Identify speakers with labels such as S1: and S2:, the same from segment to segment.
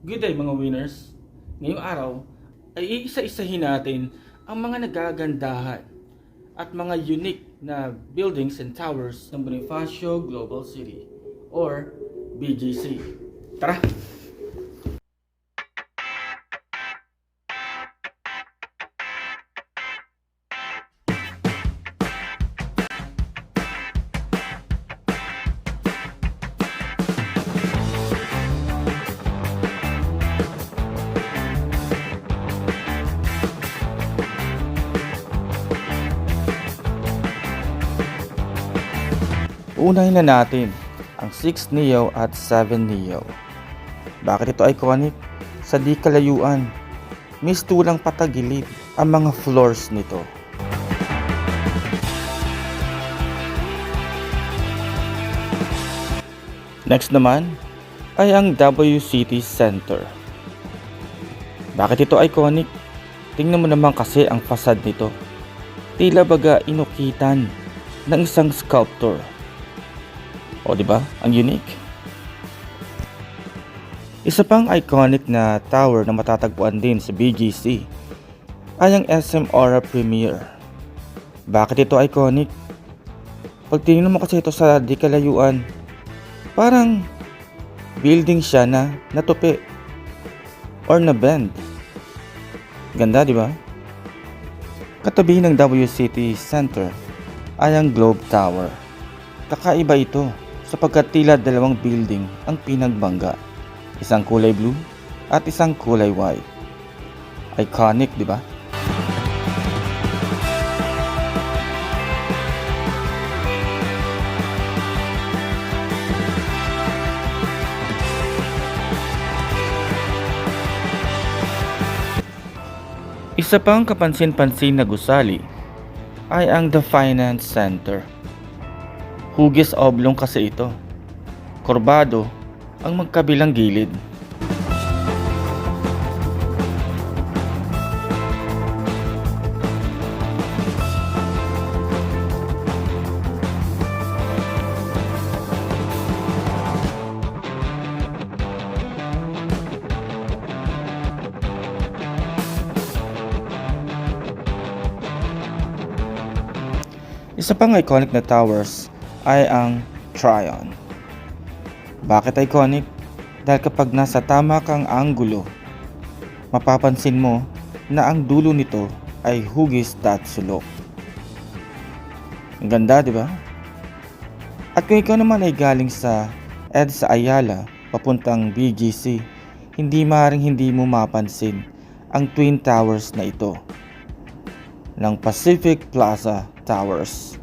S1: Good day mga winners! Ngayong araw ay iisa-isahin natin ang mga nagagandahan at mga unique na buildings and towers ng Bonifacio Global City or BGC. Tara! Unahin na natin ang 6 Neo at 7 Neo. Bakit ito iconic? Sa di kalayuan, mistulang patagilid ang mga floors nito. Next naman ay ang W City Center. Bakit ito iconic? Tingnan mo naman kasi ang fasad nito. Tila baga inukitan ng isang sculptor. O di ba? Ang unique. Isa pang iconic na tower na matatagpuan din sa BGC ay ang SM Aura Premier. Bakit ito iconic? Pag tingnan mo kasi ito sa di kalayuan, parang building siya na natupi or na bend. Ganda, di ba? Katabi ng W City Center ay ang Globe Tower. Kakaiba ito sapagkat tila dalawang building ang pinagbangga. Isang kulay blue at isang kulay white. Iconic, di ba? Isa pang kapansin-pansin na gusali ay ang The Finance Center. Hugis oblong kasi ito. Kurbado ang magkabilang gilid. Isa pang iconic na towers ay ang Tryon. Bakit iconic? Dahil kapag nasa tama kang anggulo, mapapansin mo na ang dulo nito ay hugis at sulok. Ang ganda, di ba? At kung ikaw naman ay galing sa EDSA Ayala papuntang BGC, hindi maaaring hindi mo mapansin ang twin towers na ito ng Pacific Plaza Towers.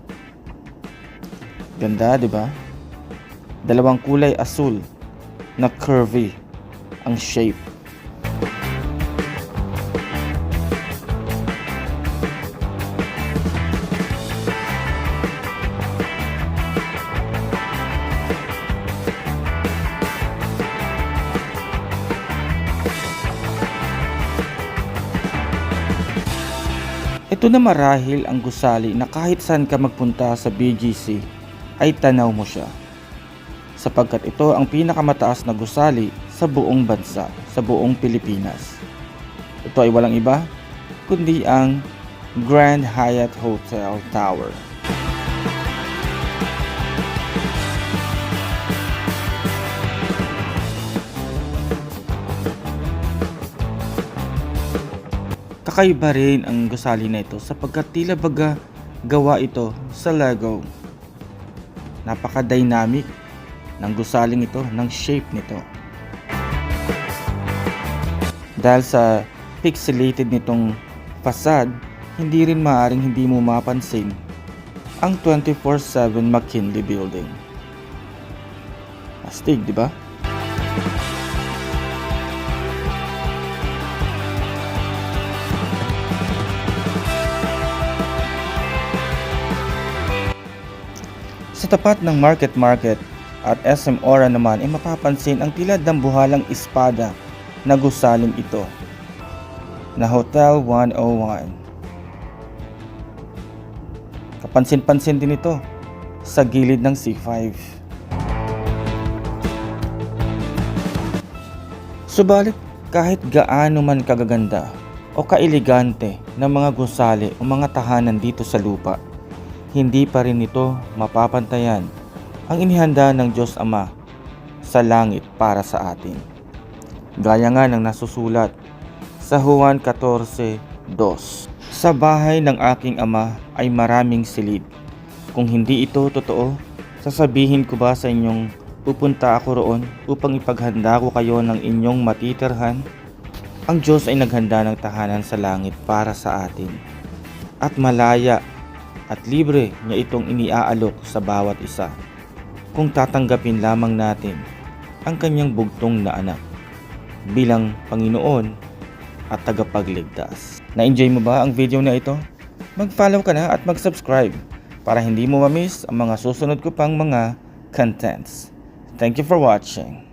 S1: Ganda, di ba? Dalawang kulay asul na curvy ang shape. Ito na marahil ang gusali na kahit saan ka magpunta sa BGC ay tanaw mo siya. Sapagkat ito ang pinakamataas na gusali sa buong bansa, sa buong Pilipinas. Ito ay walang iba kundi ang Grand Hyatt Hotel Tower. Kakaiba rin ang gusali na ito sapagkat tila baga gawa ito sa Lego. Napaka-dynamic ng gusaling ito, ng shape nito. Dahil sa pixelated nitong facade, hindi rin maaaring hindi mo mapansin ang 24/7 McKinley Building. Astig, di ba? Sa tapat ng Market at SM Aura naman ay mapapansin ang tila dambuhalang espada na gusaling ito na Hotel 101. Kapansin-pansin din ito sa gilid ng C5. Subalit kahit gaano man kagaganda o kailigante ng mga gusali o mga tahanan dito sa lupa, hindi pa rin ito mapapantayan ang inihanda ng Diyos Ama sa langit para sa atin. Gaya nga ng nasusulat sa Juan 14:2, sa bahay ng aking ama ay maraming silid. Kung hindi ito totoo, sasabihin ko ba sa inyong pupunta ako roon upang ipaghanda ko kayo ng inyong matitirhan? Ang Diyos ay naghanda ng tahanan sa langit para sa atin, at malaya at libre niya itong iniaalok sa bawat isa kung tatanggapin lamang natin ang kanyang bugtong na anak bilang Panginoon at tagapagligtas. Na-enjoy mo ba ang video na ito? Mag-follow ka na at mag-subscribe para hindi mo ma-miss ang mga susunod ko pang mga contents. Thank you for watching.